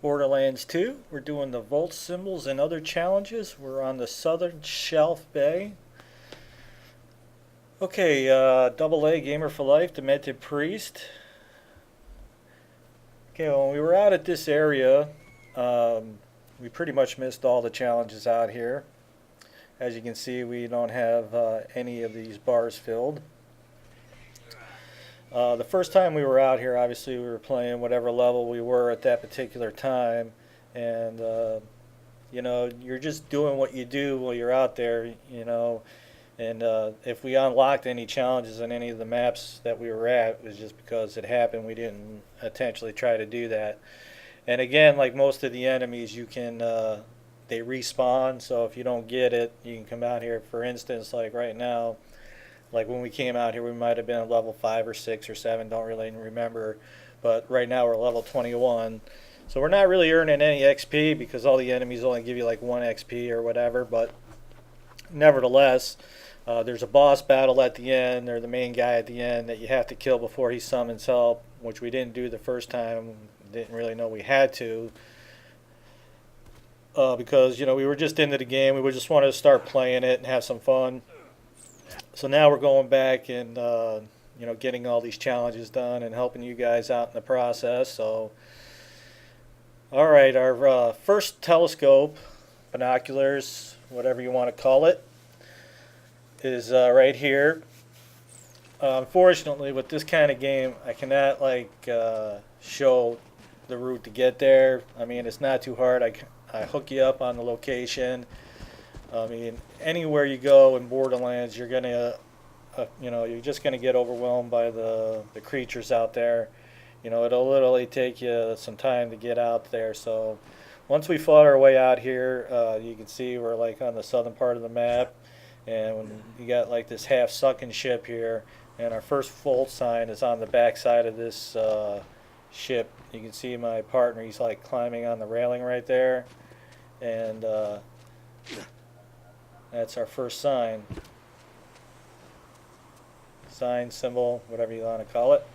Borderlands 2. We're doing the Volt symbols and other challenges. We're on the Southern Shelf Bay. Okay, Double A Gamer for Life, Demented Priest. Okay, when we were out at this area, we pretty much missed all the challenges out here. As you can see, we don't have any of these bars filled. The first time we were out here, obviously we were playing whatever level we were at that particular time, and you know, you're just doing what you do while you're out there, you know. And if we unlocked any challenges on any of the maps that we were at, it was just because it happened. We didn't intentionally try to do that. And again, like most of the enemies, you can they respawn, so if you don't get it, you can come out here. For instance, like right now, like when we came out here, we might have been at level 5 or 6 or 7, don't really remember. But right now we're level 21. So we're not really earning any XP because all the enemies only give you like 1 XP or whatever. But nevertheless, there's a boss battle at the end, or the main guy at the end that you have to kill before he summons help, which we didn't do the first time. Didn't really know we had to. Because, you know, we were just into the game. We just wanted to start playing it and have some fun. So now we're going back and you know, getting all these challenges done and helping you guys out in the process. So, all right, our first telescope, binoculars, whatever you want to call it, is right here. Unfortunately, with this kind of game, I cannot like show the route to get there. I mean, it's not too hard. I hook you up on the location. I mean, anywhere you go in Borderlands, you're gonna, you know, you're just gonna get overwhelmed by the creatures out there. You know, it'll literally take you some time to get out there. So, once we fought our way out here, you can see we're like on the southern part of the map, and you got like this half sunken ship here, and our first Volt sign is on the back side of this ship. You can see my partner; he's like climbing on the railing right there, and that's our first sign. Sign, symbol, whatever you want to call it.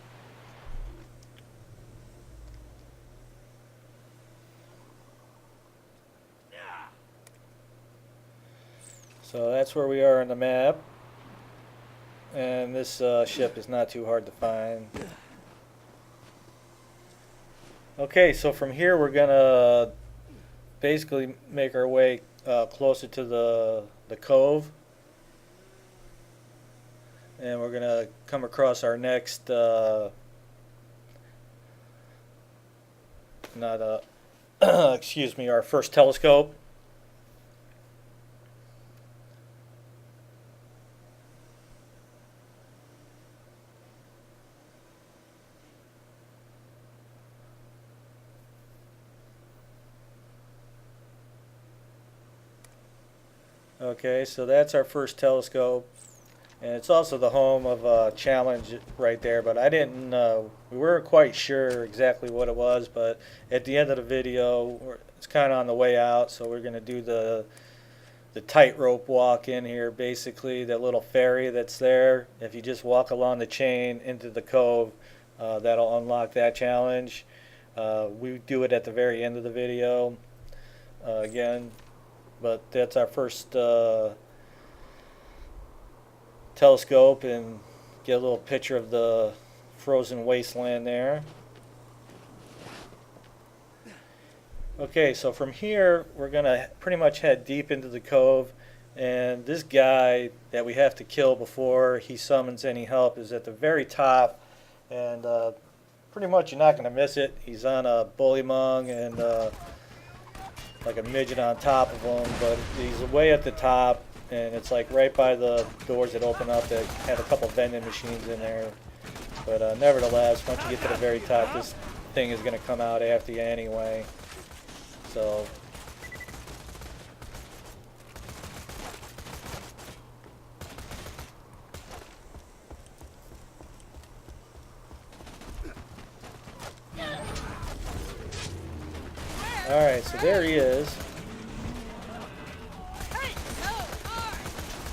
So that's where we are on the map. And this ship is not too hard to find. Okay, so from here we're going to basically make our way closer to the cove, and we're gonna come across our next excuse me, our first telescope. Okay, so that's our first telescope, and it's also the home of a challenge right there, but I didn't, we weren't quite sure exactly what it was, but at the end of the video, it's kind of on the way out, so we're going to do the tightrope walk in here, basically, that little ferry that's there. If you just walk along the chain into the cove, that'll unlock that challenge. We do it at the very end of the video, again. But that's our first telescope, and get a little picture of the frozen wasteland there. Okay, so from here we're going to pretty much head deep into the cove, and this guy that we have to kill before he summons any help is at the very top, and pretty much you're not going to miss it. He's on a bullymong and like a midget on top of him, but he's way at the top, and it's like right by the doors that open up that have a couple vending machines in there. But nevertheless, once you get to the very top, this thing is going to come out after you anyway. So alright, so there he is.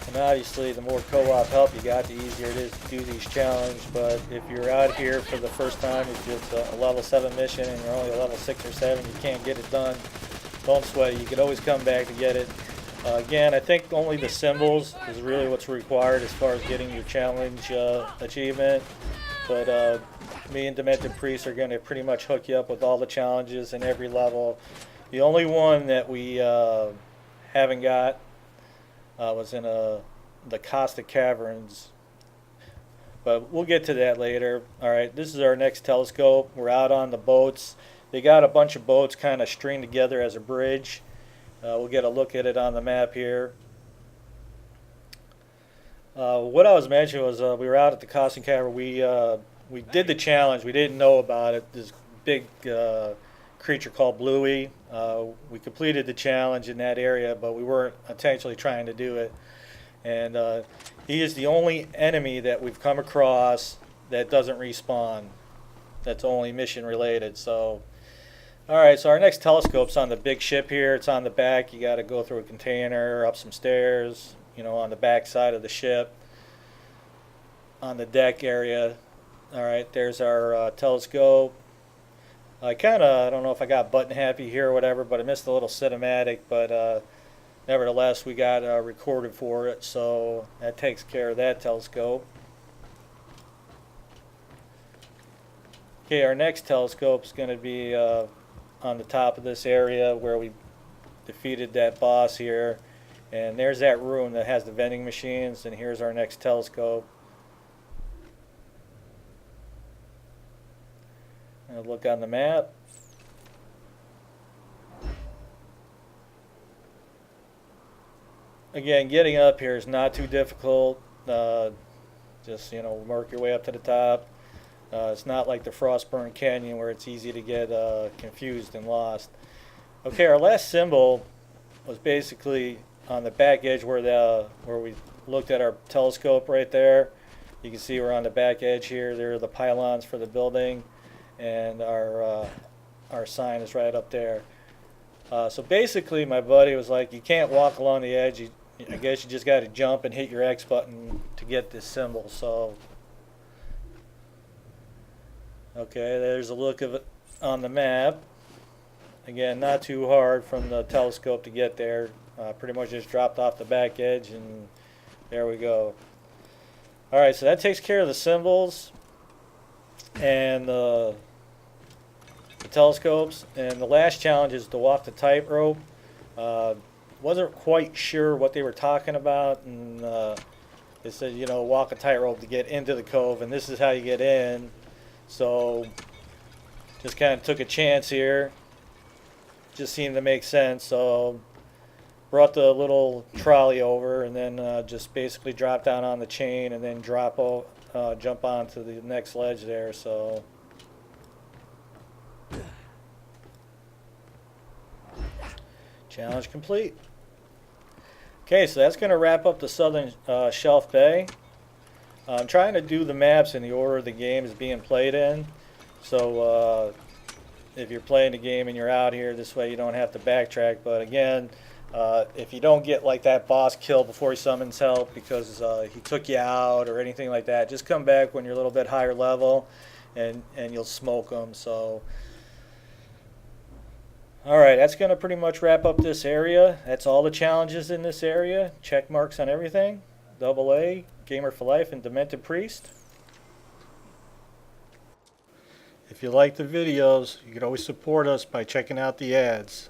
And obviously the more co-op help you got, the easier it is to do these challenges. But if you're out here for the first time, if it's a level 7 mission and you're only a level 6 or 7, you can't get it done, don't sweat it. You can always come back to get it. Again, I think only the symbols is really what's required as far as getting your challenge achievement. But me and Demented Priest are going to pretty much hook you up with all the challenges in every level. The only one that we haven't got was in the Caustic Caverns. But we'll get to that later. Alright, this is our next telescope. We're out on the boats. They got a bunch of boats kind of stringed together as a bridge. We'll get a look at it on the map here. What I was mentioning was we were out at the Caustic Cavern. We did the challenge. We didn't know about it. This big creature called Bluey. We completed the challenge in that area, but we weren't intentionally trying to do it. And he is the only enemy that we've come across that doesn't respawn. That's only mission related. So, alright, so our next telescope's on the big ship here. It's on the back. You got to go through a container, up some stairs, you know, on the back side of the ship, on the deck area. Alright, there's our telescope. I don't know if I got button happy here or whatever, but I missed a little cinematic, but nevertheless we got recorded for it, so that takes care of that telescope. Okay, our next telescope is going to be on the top of this area where we defeated that boss here, and there's that room that has the vending machines, and here's our next telescope. And look on the map. Again, getting up here is not too difficult. Just, you know, work your way up to the top. It's not like the Frostburn Canyon where it's easy to get confused and lost. Okay, our last symbol was basically on the back edge where we looked at our telescope right there. You can see we're on the back edge here. There are the pylons for the building, and our sign is right up there. So basically, my buddy was like, "You can't walk along the edge. I guess you just got to jump and hit your X button to get this symbol." So. Okay, there's a look of it on the map. Again, not too hard from the telescope to get there. Pretty much just dropped off the back edge, and there we go. Alright, so that takes care of the symbols and the telescopes. And the last challenge is to walk the tightrope. Wasn't quite sure what they were talking about, and it said, you know, walk a tightrope to get into the cove, and this is how you get in. So, just kind of took a chance here. Just seemed to make sense. So, brought the little trolley over, and then just basically drop down on the chain, and then jump onto the next ledge there. So, challenge complete. Okay, so that's going to wrap up the Southern Shelf Bay. I'm trying to do the maps in the order the game is being played in. So if you're playing the game and you're out here, this way you don't have to backtrack. But again, if you don't get like that boss kill before he summons help because he took you out or anything like that, just come back when you're a little bit higher level and you'll smoke them. So, alright, that's going to pretty much wrap up this area. That's all the challenges in this area. Check marks on everything. AA, Gamer for Life, and Demented Priest. If you like the videos, you can always support us by checking out the ads.